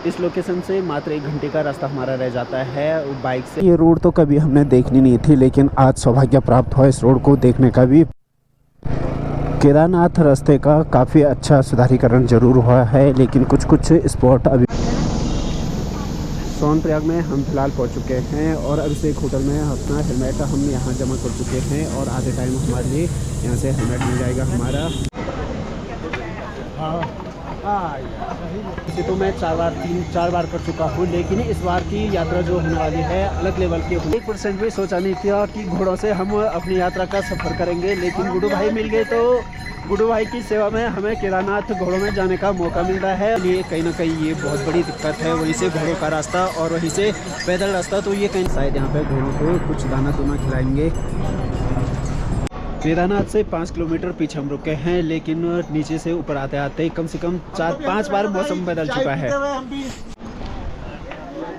इस लोकेशन से मात्र 1 घंटे का रास्ता हमारा रह जाता है बाइक से। ये रोड तो कभी हमने देखनी नहीं थी, लेकिन आज सौभाग्य प्राप्त हुआ इस रोड को देखने का भी। केदारनाथ रास्ते का काफ़ी अच्छा सुधारीकरण जरूर हुआ है, लेकिन कुछ कुछ स्पॉट अभी। सोनप्रयाग में हम फिलहाल पहुंच चुके हैं और अभिषेक होटल में अपना हेलमेट हम यहाँ जमा कर चुके हैं और आधे टाइम हमारे लिए यहाँ से हेलमेट मिल जाएगा हमारा। इसे तो मैं 4 बार कर चुका हूँ, लेकिन इस बार की यात्रा जो होने वाली है अलग लेवल की। 1% भी सोचा नहीं था कि घोड़ों से हम अपनी यात्रा का सफ़र करेंगे, लेकिन गुड्डू भाई मिल गए तो गुड्डू भाई की सेवा में हमें केदारनाथ घोड़ों में जाने का मौका मिल रहा है। ये कहीं ना कहीं ये बहुत बड़ी दिक्कत है, वहीं से घोड़ों का रास्ता और वहीं से पैदल रास्ता। तो ये कहीं शायद यहाँ पे घोड़ों को कुछ दाना दूना खिलाएंगे। केदारनाथ से 5 किलोमीटर पीछे हम रुके हैं, लेकिन नीचे से ऊपर आते आते कम से कम 4-5 बार मौसम बदल चुका है।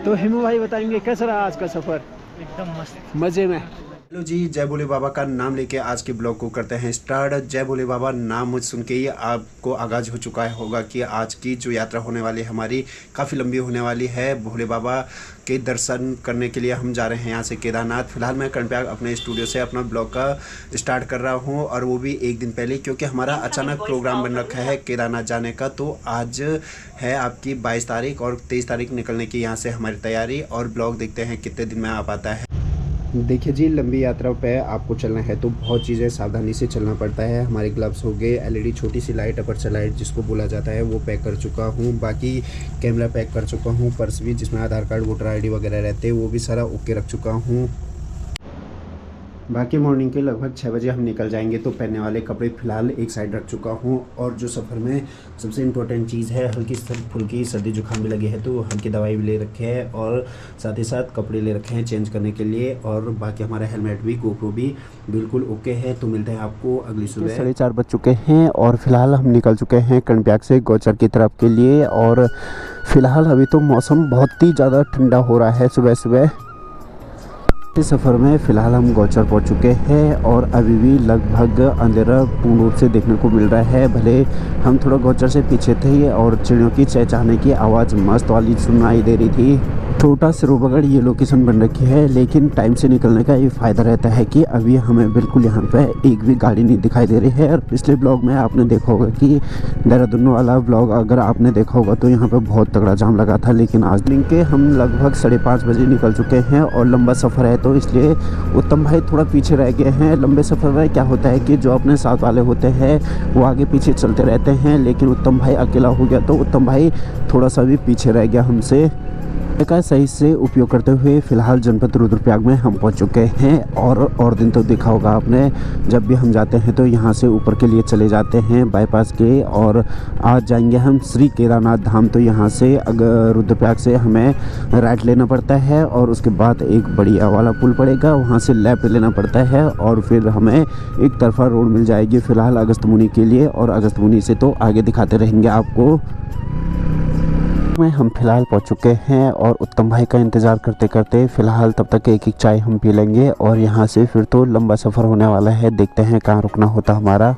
तो हिमू भाई बताएंगे कैसा रहा आज का सफ़र? एकदम मस्त, मज़े में। हेलो जी, जय भोले बाबा का नाम लेके आज के ब्लॉग को करते हैं स्टार्ट। जय भोले बाबा नाम सुन के ही आपको आगाज हो चुका है होगा कि आज की जो यात्रा होने वाली है हमारी काफ़ी लंबी होने वाली है। भोले बाबा के दर्शन करने के लिए हम जा रहे हैं यहाँ से केदारनाथ। फिलहाल मैं कर्णप्रयाग अपने स्टूडियो से अपना ब्लॉग का स्टार्ट कर रहा हूँ, और वो भी एक दिन पहले, क्योंकि हमारा अचानक प्रोग्राम बन रखा है केदारनाथ जाने का। तो आज है आपकी 22 तारीख और 23 तारीख निकलने की यहाँ से हमारी तैयारी, और ब्लॉग देखते हैं कितने दिन में आ पाता है। देखिए जी, लंबी यात्रा पे आपको चलना है तो बहुत चीज़ें सावधानी से चलना पड़ता है। हमारे ग्लव्स हो गए, एलईडी छोटी सी लाइट, अपर्चर लाइट जिसको बोला जाता है, वो पैक कर चुका हूँ। बाकी कैमरा पैक कर चुका हूँ। पर्स भी जिसमें आधार कार्ड, वोटर आईडी वगैरह रहते हैं वो भी सारा ओके रख चुका हूँ। बाकी मॉर्निंग के लगभग 6 बजे हम निकल जाएंगे, तो पहनने वाले कपड़े फ़िलहाल एक साइड रख चुका हूँ। और जो सफ़र में सबसे इम्पोर्टेंट चीज़ है, हल्की फुल्की सर्दी जुकाम भी लगी है तो हल्की दवाई भी ले रखे हैं, और साथ ही साथ कपड़े ले रखे हैं चेंज करने के लिए। और बाकी हमारा हेलमेट भी, गोप्रो भी बिल्कुल ओके है। तो मिलते हैं आपको अगली सुबह। 4:30 बज चुके हैं और फिलहाल हम निकल चुके हैं कर्णप्रयाग से गौचर की तरफ के लिए। और फिलहाल अभी तो मौसम बहुत ही ज़्यादा ठंडा हो रहा है सुबह सुबह। इस सफ़र में फ़िलहाल हम गौचर पहुंच चुके हैं और अभी भी लगभग अंधेरा पूर्ण रूप से देखने को मिल रहा है। भले हम थोड़ा गौचर से पीछे थे और चिड़ियों की चहचहाने की आवाज़ मस्त वाली सुनाई दे रही थी। छोटा सिरोबगढ़ ये लोकेशन बन रखी है, लेकिन टाइम से निकलने का ये फ़ायदा रहता है कि अभी हमें बिल्कुल यहाँ पे एक भी गाड़ी नहीं दिखाई दे रही है। और पिछले ब्लॉग में आपने देखा होगा कि देहरादून वाला ब्लॉग अगर आपने देखा होगा तो यहाँ पे बहुत तगड़ा जाम लगा था, लेकिन आज दिन के हम लगभग 5:30 बजे निकल चुके हैं और लंबा सफ़र है तो इसलिए उत्तम भाई थोड़ा पीछे रह गए हैं। लंबे सफ़र में क्या होता है कि जो अपने साथ वाले होते हैं वो आगे पीछे चलते रहते हैं, लेकिन उत्तम भाई अकेला हो गया तो उत्तम भाई थोड़ा सा भी पीछे रह गया हमसे। का सही से उपयोग करते हुए फ़िलहाल जनपद रुद्रप्रयाग में हम पहुंच चुके हैं। और दिन तो देखा होगा आपने, जब भी हम जाते हैं तो यहाँ से ऊपर के लिए चले जाते हैं बाईपास के, और आज जाएंगे हम श्री केदारनाथ धाम। तो यहाँ से अगर रुद्रप्रयाग से हमें राइट लेना पड़ता है और उसके बाद एक बढ़िया वाला पुल पड़ेगा, वहाँ से लेफ्ट लेना पड़ता है और फिर हमें एक तरफा रोड मिल जाएगी फ़िलहाल अगस्त्यमुनि के लिए। और अगस्त्यमुनि से तो आगे दिखाते रहेंगे आपको। में हम फ़िलहाल पहुंच चुके हैं और उत्तम भाई का इंतज़ार करते करते फ़िलहाल तब तक एक चाय हम पी लेंगे, और यहाँ से फिर तो लंबा सफ़र होने वाला है। देखते हैं कहाँ रुकना होता हमारा।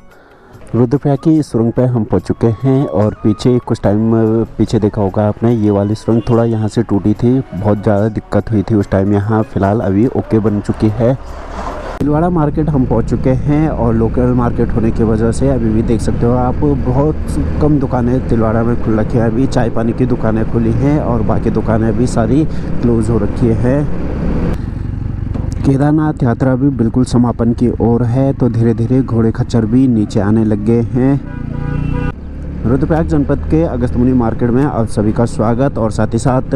रुद्रप्रयाग की सुरंग पे हम पहुंच चुके हैं और पीछे कुछ टाइम पीछे देखा होगा आपने, ये वाली सुरंग थोड़ा यहाँ से टूटी थी, बहुत ज़्यादा दिक्कत हुई थी उस टाइम। यहाँ फ़िलहाल अभी ओके बन चुकी है। तिलवाड़ा मार्केट हम पहुंच चुके हैं और लोकल मार्केट होने की वजह से अभी भी देख सकते हो आप बहुत कम दुकानें तिलवाड़ा में खुल रखी हैं। अभी चाय पानी की दुकानें खुली हैं और बाकी दुकानें भी सारी क्लोज़ हो रखी हैं। केदारनाथ यात्रा भी बिल्कुल समापन की ओर है, तो धीरे धीरे घोड़े खच्चर भी नीचे आने लग गए हैं। रुद्रप्रयाग जनपद के अगस्त्यमुनि मार्केट में आप सभी का स्वागत, और साथ ही साथ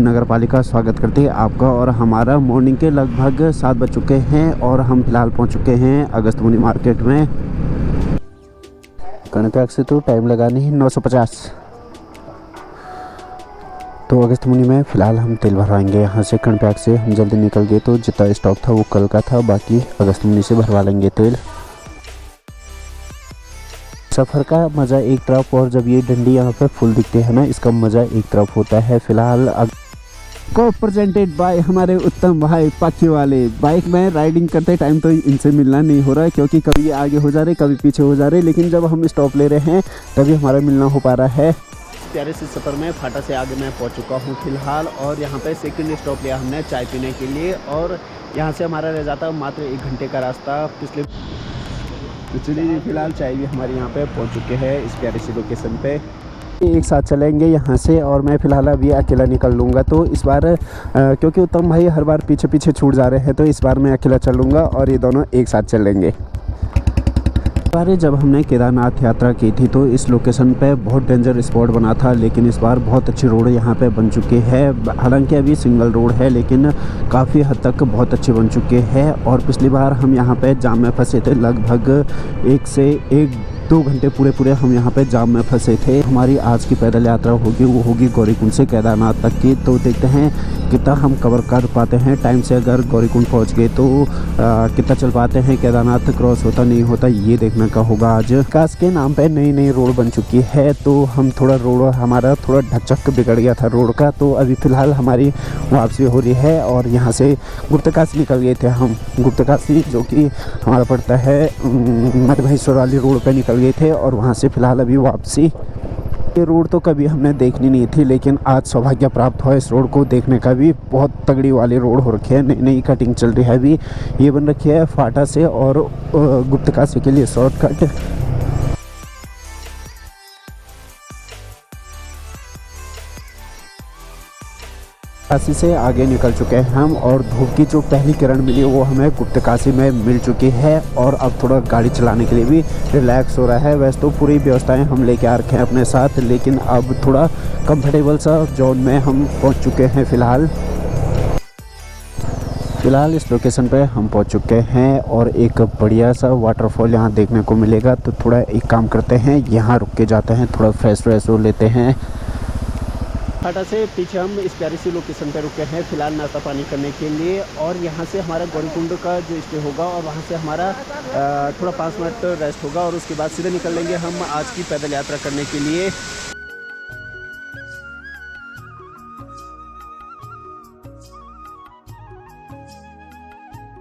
नगर पालिका स्वागत करती है आपका। और हमारा मॉर्निंग के लगभग 7 बज चुके हैं और हम फिलहाल पहुंच चुके हैं अगस्त्यमुनि मार्केट में। कर्णप्रयाग से तो टाइम लगा नहीं 950। तो अगस्त्यमुनि में फ़िलहाल हम तेल भरवाएंगे। यहाँ से कर्णप्रयाग से हम जल्दी निकल गए तो जितना स्टॉक था वो कल का था, बाकी अगस्त्यमुनि से भरवा लेंगे तेल। सफ़र का मज़ा एक तरफ, और जब ये डंडी यहाँ पे फुल दिखते हैं ना, इसका मज़ा एक तरफ होता है। फ़िलहाल को प्रेजेंटेड बाय हमारे उत्तम भाई पाखी वाले। बाइक में राइडिंग करते टाइम तो इनसे मिलना नहीं हो रहा है, क्योंकि कभी आगे हो जा रहे कभी पीछे हो जा रहे, लेकिन जब हम स्टॉप ले रहे हैं तभी हमारा मिलना हो पा रहा है। प्यारे से सफ़र में फाटा से आगे मैं पहुंच चुका हूं फ़िलहाल, और यहां पे सेकंड स्टॉप लिया हमने चाय पीने के लिए, और यहां से हमारा रह जाता मात्र 1 घंटे का रास्ता पिछले। तो चलिए फ़िलहाल चाय भी हमारे यहाँ पे पहुँच चुके हैं इस प्यारी सी लोकेशन पे। एक साथ चलेंगे यहाँ से, और मैं फ़िलहाल अभी अकेला निकल लूँगा। तो इस बार क्योंकि उत्तम भाई हर बार पीछे पीछे छूट जा रहे हैं, तो इस बार मैं अकेला चल लूँगा और ये दोनों एक साथ चलेंगे। बार जब हमने केदारनाथ यात्रा की थी तो इस लोकेशन पे बहुत डेंजर स्पॉट बना था, लेकिन इस बार बहुत अच्छी रोड यहाँ पे बन चुकी है। हालांकि अभी सिंगल रोड है, लेकिन काफ़ी हद तक बहुत अच्छी बन चुके हैं। और पिछली बार हम यहाँ पे जाम में फंसे थे, लगभग 1 से 1-2 घंटे पूरे हम यहाँ पे जाम में फंसे थे। हमारी आज की पैदल यात्रा होगी, वो होगी गौरीकुंड से केदारनाथ तक की। तो देखते हैं कितना हम कवर कर पाते हैं टाइम से। अगर गौरीकुंड पहुँच गए तो कितना चल पाते हैं, केदारनाथ क्रॉस होता नहीं होता ये देखने का होगा आज। विकास के नाम पे नई रोड बन चुकी है, तो हम हमारा थोड़ा ढचक बिगड़ गया था रोड का। तो अभी फ़िलहाल हमारी वापसी हो रही है, और यहाँ से गुप्तकाशी निकल गए थे हम। गुप्तकाशी जो कि हमारा पड़ता है मधुमहेश्वर वाली रोड पर निकल गए थे, और वहाँ से फ़िलहाल अभी वापसी। ये रोड तो कभी हमने देखनी नहीं थी, लेकिन आज सौभाग्य प्राप्त हुआ इस रोड को देखने का भी। बहुत तगड़ी वाली रोड हो रखी है, नई कटिंग चल रही है अभी। ये बन रखी है फाटा से और गुप्तकाशी के लिए शॉर्टकट। काशी से आगे निकल चुके हैं हम, और धूप की जो पहली किरण मिली वो हमें गुप्तकाशी में मिल चुकी है। और अब थोड़ा गाड़ी चलाने के लिए भी रिलैक्स हो रहा है। वैसे तो पूरी व्यवस्थाएं हम लेके आ रखे हैं अपने साथ, लेकिन अब थोड़ा कंफर्टेबल सा जोन में हम पहुंच चुके हैं फ़िलहाल इस लोकेशन पे हम पहुंच चुके हैं, और एक बढ़िया सा वाटरफॉल यहाँ देखने को मिलेगा। तो थोड़ा एक काम करते हैं, यहाँ रुक के जाते हैं, थोड़ा फ्रेश हो लेते हैं। फाटा से पीछे हम इस प्यारी सी लोकेशन पर रुके हैं फ़िलहाल नाश्ता पानी करने के लिए, और यहाँ से हमारा गौरीकुंड का जो स्टे होगा, और वहाँ से हमारा थोड़ा 5 मिनट रेस्ट होगा, और उसके बाद सीधे निकल लेंगे हम आज की पैदल यात्रा करने के लिए।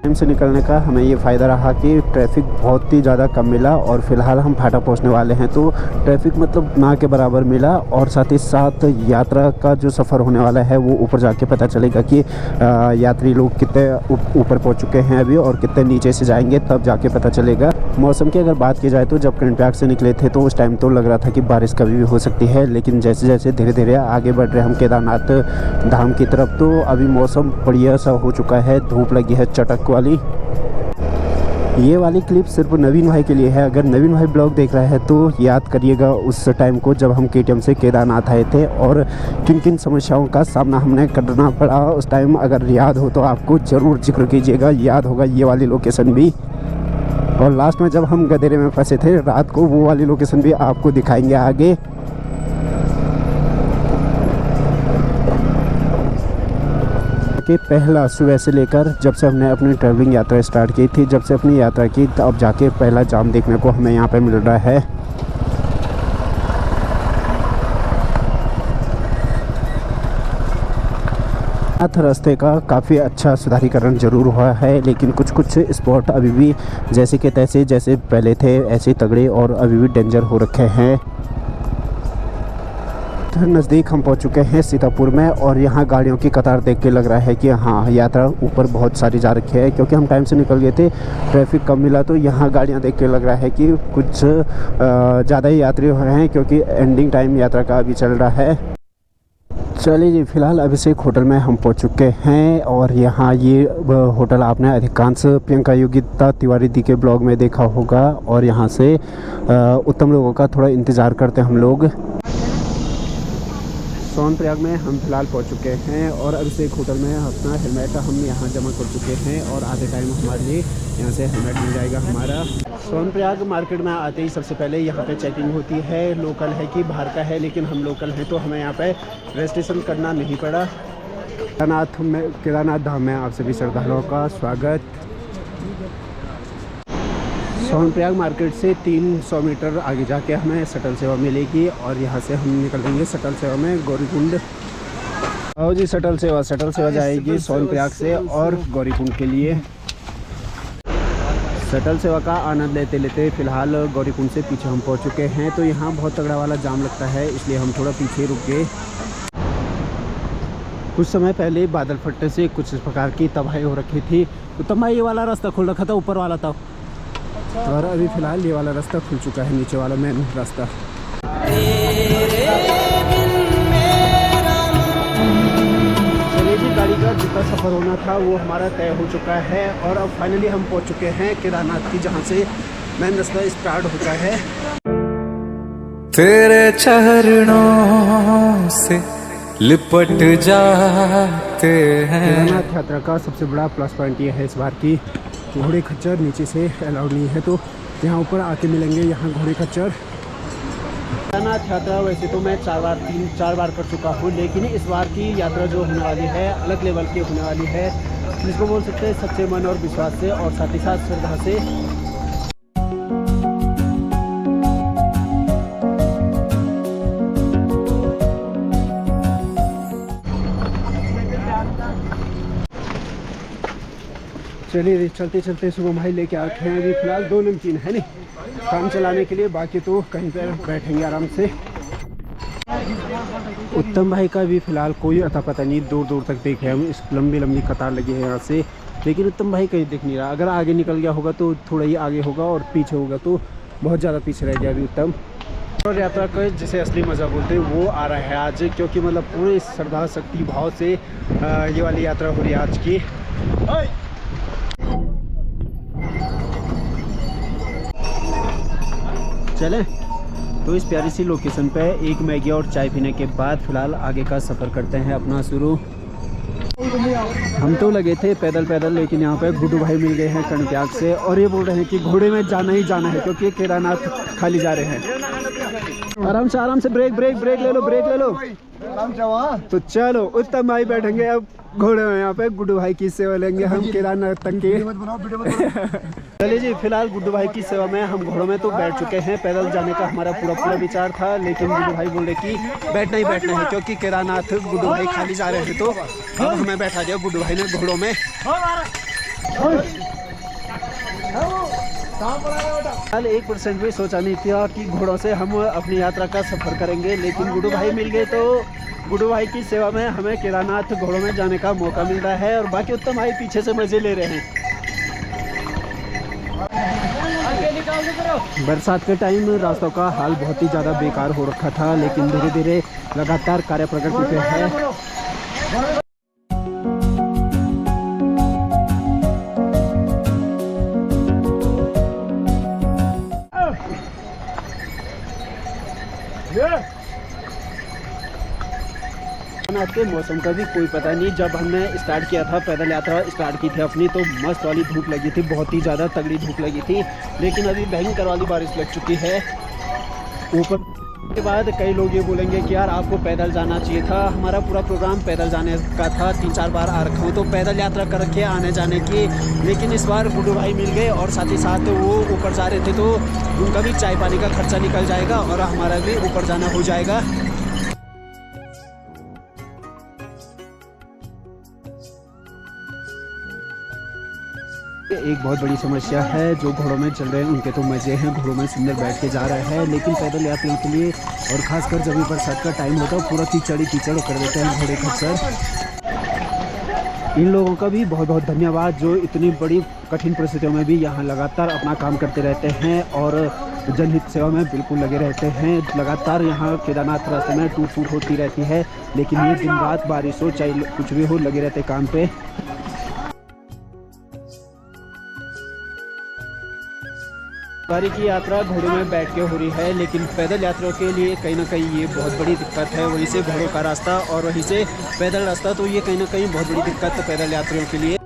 टाइम से निकलने का हमें ये फ़ायदा रहा कि ट्रैफिक बहुत ही ज़्यादा कम मिला, और फ़िलहाल हम फाटा पहुंचने वाले हैं तो ट्रैफिक मतलब ना के बराबर मिला। और साथ ही साथ यात्रा का जो सफ़र होने वाला है वो ऊपर जाके पता चलेगा कि यात्री लोग कितने ऊपर पहुंच चुके हैं अभी, और कितने नीचे से जाएंगे तब जाके पता चलेगा। मौसम की अगर बात की जाए तो जब कर्णप्रयाग से निकले थे तो उस टाइम तो लग रहा था कि बारिश कभी भी हो सकती है, लेकिन जैसे जैसे धीरे धीरे आगे बढ़ रहे हम केदारनाथ धाम की तरफ, तो अभी मौसम बढ़िया सा हो चुका है। धूप लगी है चटक वाली। ये वाली क्लिप सिर्फ नवीन भाई के लिए है। अगर नवीन भाई ब्लॉग देख रहा है तो याद करिएगा उस टाइम को जब हम KTM से केदारनाथ आए थे, और किन किन समस्याओं का सामना हमने करना पड़ा उस टाइम। अगर याद हो तो आपको ज़रूर जिक्र कीजिएगा, याद होगा ये वाली लोकेशन भी। और लास्ट में जब हम गदेरे में फंसे थे रात को, वो वाली लोकेशन भी आपको दिखाएंगे आगे। कि पहला सुबह से लेकर जब से हमने अपनी ट्रैवलिंग यात्रा स्टार्ट की थी, जब से अपनी यात्रा की, अब जाके पहला जाम देखने को हमें यहाँ पे मिल रहा है। रास्ते का काफ़ी अच्छा सुधारीकरण ज़रूर हुआ है, लेकिन कुछ स्पॉट अभी भी जैसे के तैसे जैसे पहले थे ऐसे तगड़े और अभी भी डेंजर हो रखे हैं। नज़दीक हम पहुंच चुके हैं सीतापुर में, और यहाँ गाड़ियों की कतार देख के लग रहा है कि हाँ यात्रा ऊपर बहुत सारी जा रखी है, क्योंकि हम टाइम से निकल गए थे, ट्रैफिक कम मिला। तो यहाँ गाड़ियाँ देख के लग रहा है कि कुछ ज़्यादा ही यात्री हुए हैं, क्योंकि एंडिंग टाइम यात्रा का अभी चल रहा है। चलिए जी, फ़िलहाल अभिषेक होटल में हम पहुंच चुके हैं, और यहाँ ये होटल आपने अधिकांश प्रियंका योगिता तिवारी दी के ब्लॉग में देखा होगा। और यहाँ से उत्तम लोगों का थोड़ा इंतज़ार करते हैं हम लोग। सोनप्रयाग में हम फ़िलहाल पहुंच चुके हैं, और अभिषेक होटल में अपना हेलमेट हम यहाँ जमा कर चुके हैं, और आधे टाइम हमारे लिए यहाँ से हेलमेट मिल जाएगा हमारा। सोनप्रयाग मार्केट में आते ही सबसे पहले यहाँ पे चेकिंग होती है, लोकल है कि बाहर का है, लेकिन हम लोकल हैं तो हमें यहाँ पे रजिस्ट्रेशन करना नहीं पड़ा। केदारनाथ धाम में आप सभी श्रद्धालुओं का स्वागत। सोनप्रयाग मार्केट से 300 मीटर आगे जाके हमें शटल सेवा मिलेगी, और यहाँ से हम निकलेंगे शटल सेवा में गौरीकुंड। आओ जी, शटल सेवा जाएगी सोनप्रयाग से और गौरीकुंड के लिए। शटल सेवा का आनंद लेते लेते फ़िलहाल गौरीकुंड से पीछे हम पहुंच चुके हैं। तो यहाँ बहुत तगड़ा वाला जाम लगता है, इसलिए हम थोड़ा पीछे रुक गए। कुछ समय पहले बादल फटने से कुछ इस प्रकार की तबाही हो रखी थी। तो तब ये वाला रास्ता खुल रखा था, ऊपर वाला था। और अभी फ़िलहाल ये वाला रास्ता खुल चुका है, नीचे वाला मेन रास्ता। चलिए जी, गाड़ी का जितना सफ़र होना था वो हमारा तय हो चुका है और अब फाइनली हम पहुंच चुके हैं केदारनाथ की, जहां से मेन रास्ता स्टार्ट होता है। तेरे चरणों से लिपट जाते हैं। केदारनाथ यात्रा का सबसे बड़ा प्लस पॉइंट ये है इस बार की घोड़े खच्चर नीचे से अलाउड नहीं है, तो यहाँ ऊपर आके मिलेंगे यहाँ घोड़े खच्चर। केदारनाथ यात्रा वैसे तो मैं 4 बार कर चुका हूँ, लेकिन इस बार की यात्रा जो होने वाली है अलग लेवल की होने वाली है, जिसको बोल सकते हैं सच्चे मन और विश्वास से और साथ ही साथ श्रद्धा से। चलिए चलते चलते शुभम भाई लेके आते हैं। अभी फिलहाल 2 नमकीन है नहीं काम चलाने के लिए, बाकी तो कहीं पर बैठेंगे आराम से। उत्तम भाई का भी फिलहाल कोई अता पता नहीं, दूर दूर तक देखे हम, इस लंबी लंबी कतार लगी है यहाँ से, लेकिन उत्तम भाई कहीं दिख नहीं रहा। अगर आगे निकल गया होगा तो थोड़ा ही आगे होगा, और पीछे होगा तो बहुत ज़्यादा पीछे रह गया अभी उत्तम। और यात्रा का जिसे असली मज़ा बोलते हैं वो आ रहा है आज, क्योंकि मतलब पूरे श्रद्धा शक्ति भाव से ये वाली यात्रा हो रही है आज की। चले तो इस प्यारी सी लोकेशन पे एक मैगी और चाय पीने के बाद फिलहाल आगे का सफ़र करते हैं अपना शुरू। हम तो लगे थे पैदल पैदल, लेकिन यहाँ पे गुड्डू भाई मिल गए हैं कर्णत्याग से, और ये बोल रहे हैं कि घोड़े में जाना ही जाना है, क्योंकि केदारनाथ खाली जा रहे हैं। आराम से ब्रेक ले लो। तो चलो उत्तम भाई बैठेंगे अब घोड़े में, यहाँ पे गुड्डू भाई की सेवा लेंगे हम केदारनाथ तक के। चलिए जी, फिलहाल गुड्डू भाई की सेवा में हम घोड़ों में तो बैठ चुके हैं। पैदल जाने का हमारा पूरा विचार था, लेकिन गुड्डू भाई बोल रहे कि बैठना ही बैठना है, क्योंकि केदारनाथ गुड्डू भाई खाली जा रहे हैं, तो अब हमें बैठा दिया गुड्डू भाई ने घोड़ों में। हाल 1% भी सोचा नहीं था कि घोड़ों से हम अपनी यात्रा का सफ़र करेंगे, लेकिन गुड्डू भाई मिल गए, तो गुड्डू भाई की सेवा में हमें केदारनाथ घोड़ों में जाने का मौका मिल रहा है, और बाकी उत्तम भाई पीछे से मज़े ले रहे हैं। बरसात के टाइम रास्तों का हाल बहुत ही ज़्यादा बेकार हो रखा था, लेकिन धीरे धीरे लगातार कार्य प्रगति पे है। केदारनाथ के मौसम का भी कोई पता नहीं। जब हमने स्टार्ट किया था, पैदल यात्रा स्टार्ट की थी अपनी, तो मस्त वाली धूप लगी थी, बहुत ही ज़्यादा तगड़ी धूप लगी थी, लेकिन अभी भयंकर वाली बारिश लग चुकी है ऊपर। के बाद कई लोग ये बोलेंगे कि यार आपको पैदल जाना चाहिए था। हमारा पूरा प्रोग्राम पैदल जाने का था, 3-4 बार आ रखा हूँ तो पैदल यात्रा कर रखी है आने जाने की, लेकिन इस बार गुड्डू भाई मिल गए और साथ ही साथ वो ऊपर जा रहे थे, तो उनका भी चाय पानी का खर्चा निकल जाएगा और हमारा भी ऊपर जाना हो जाएगा। एक बहुत बड़ी समस्या है, जो घोड़ों में चल रहे हैं उनके तो मज़े हैं, घोड़ों में सुंदर बैठ के जा रहे हैं, लेकिन पैदल यात्रियों के लिए और ख़ासकर जब बरसात का टाइम होता है पूरा कीचड़ कर देते हैं घोड़े खच्चर। इन लोगों का भी बहुत बहुत धन्यवाद, जो इतनी बड़ी कठिन परिस्थितियों में भी यहाँ लगातार अपना काम करते रहते हैं और जनहित सेवा में बिल्कुल लगे रहते हैं। लगातार यहाँ केदारनाथ रास्ते में टूट फूट होती रहती है, लेकिन ये दिन रात बारिश हो चाहे कुछ भी हो लगे रहते काम पे। गाड़ी की यात्रा घोड़ों में बैठ के हो रही है, लेकिन पैदल यात्रियों के लिए कहीं ना कहीं ये बहुत बड़ी दिक्कत है। वहीं से घोड़ों का रास्ता और वहीं से पैदल रास्ता, तो ये कहीं ना कहीं बहुत बड़ी दिक्कत है पैदल यात्रियों के लिए।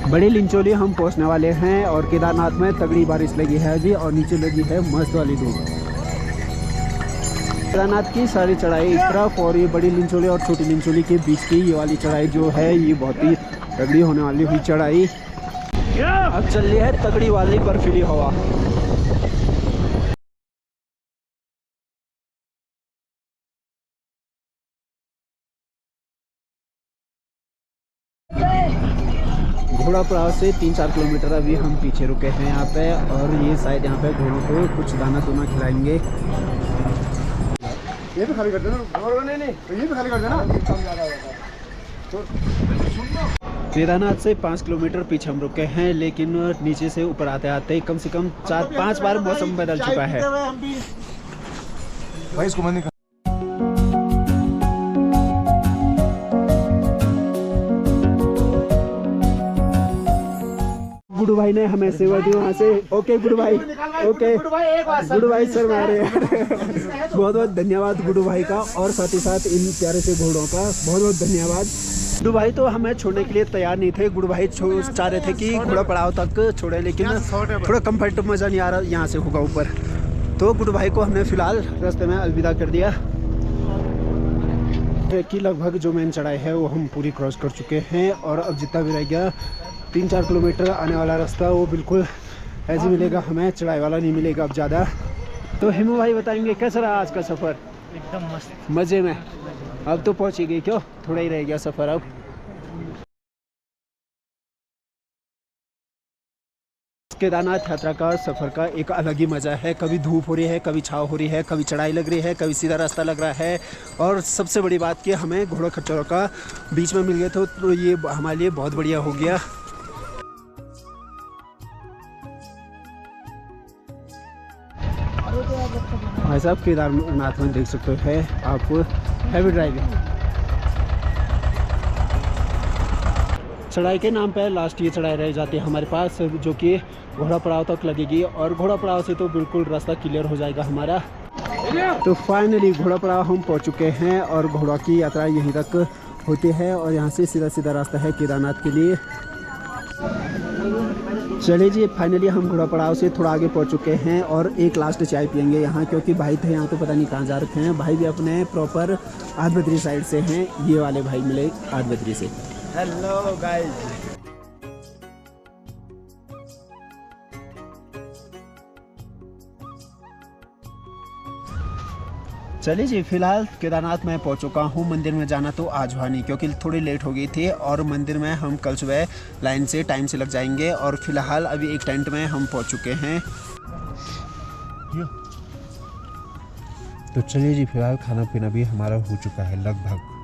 बड़ी लिंचोली हम पहुंचने वाले हैं और केदारनाथ में तगड़ी बारिश लगी है अभी, और नीचे लगी है मस्त वाली धूप। केदारनाथ की सारी चढ़ाई इस तरफ, और ये बड़ी लिंचोली और छोटी लिंचोली के बीच की ये वाली चढ़ाई जो है ये बहुत ही तगड़ी होने वाली हुई चढ़ाई। अब चल रही है तगड़ी वाली बर्फीली हवा। घोड़ा पड़ाव से 3-4 किलोमीटर अभी हम पीछे रुके हैं यहाँ पे, और ये शायद यहाँ पे घोड़ों को कुछ दाना दूना खिलाएंगे। ये भी खाली कर देना, नहीं तो ये भी खाली कर देना। केदारनाथ से 5 किलोमीटर पीछे हम रुके हैं, लेकिन नीचे से ऊपर आते आते कम से कम 4-5 बार मौसम बदल चुका है। भाई इसको मैंने गुडू भाई ने हमें सेवा दी वहाँ से। ओके गुडू भाई, ओके गुडू भाई सर मारे। बहुत बहुत धन्यवाद गुडू भाई का, और साथ ही साथ इन प्यारे से घोड़ों का बहुत बहुत धन्यवाद। गुडू भाई तो हमें छोड़ने के लिए तैयार नहीं थे। गुडू भाई चाह रहे थे कि घोड़ा पड़ाव तक छोड़े, लेकिन थोड़ा कंफर्ट मज़ा नहीं आ रहा यहाँ से होगा ऊपर, तो गुडू भाई को हमने फ़िलहाल रास्ते में अलविदा कर दिया। कि लगभग जो मेन चढ़ाई है वो हम पूरी क्रॉस कर चुके हैं, और अब जितना भी रह गया 3-4 किलोमीटर आने वाला रास्ता वो बिल्कुल ऐसे मिलेगा हमें, चढ़ाई वाला नहीं मिलेगा अब ज़्यादा। तो हिमू भाई बताएंगे कैसा रहा आज का सफ़र? एकदम मस्त, मज़े में। अब तो पहुँच ही गई, क्यों थोड़ा ही रह गया सफ़र अब। केदारनाथ यात्रा का सफ़र का एक अलग ही मज़ा है। कभी धूप हो रही है, कभी छाँव हो रही है, कभी चढ़ाई लग रही है, कभी सीधा रास्ता लग रहा है, और सबसे बड़ी बात कि हमें घोड़ा खच्चरों का बीच में मिल गया तो ये हमारे लिए बहुत बढ़िया हो गया। भाई साहब केदारनाथ में देख सकते हैं आप हैवी ड्राइविंग। चढ़ाई के नाम पे लास्ट ये चढ़ाई रह जाती है हमारे पास, जो कि घोड़ा पड़ाव तक लगेगी, और घोड़ा पड़ाव से तो बिल्कुल रास्ता क्लियर हो जाएगा हमारा। तो फाइनली घोड़ा पड़ाव हम पहुंच चुके हैं, और घोड़ा की यात्रा यहीं तक होती है, और यहाँ से सीधा सीधा रास्ता है केदारनाथ के लिए। चलिए जी, फाइनली हम घोड़ा पड़ाव से थोड़ा आगे पहुंच चुके हैं, और एक लास्ट चाय पियेंगे यहाँ, क्योंकि भाई थे यहाँ तो पता नहीं कहाँ जा रखे हैं। भाई भी अपने प्रॉपर आदबद्री साइड से हैं, ये वाले भाई मिले आदबद्री से। Hello guys. चलिए जी, फिलहाल केदारनाथ में पहुंच चुका हूं। मंदिर में जाना तो आज हुआ नहीं, क्योंकि थोड़ी लेट हो गई थी, और मंदिर में हम कल सुबह लाइन से टाइम से लग जाएंगे। और फिलहाल अभी एक टेंट में हम पहुंच चुके हैं। तो चलिए जी, फिलहाल खाना पीना भी हमारा हो चुका है लगभग।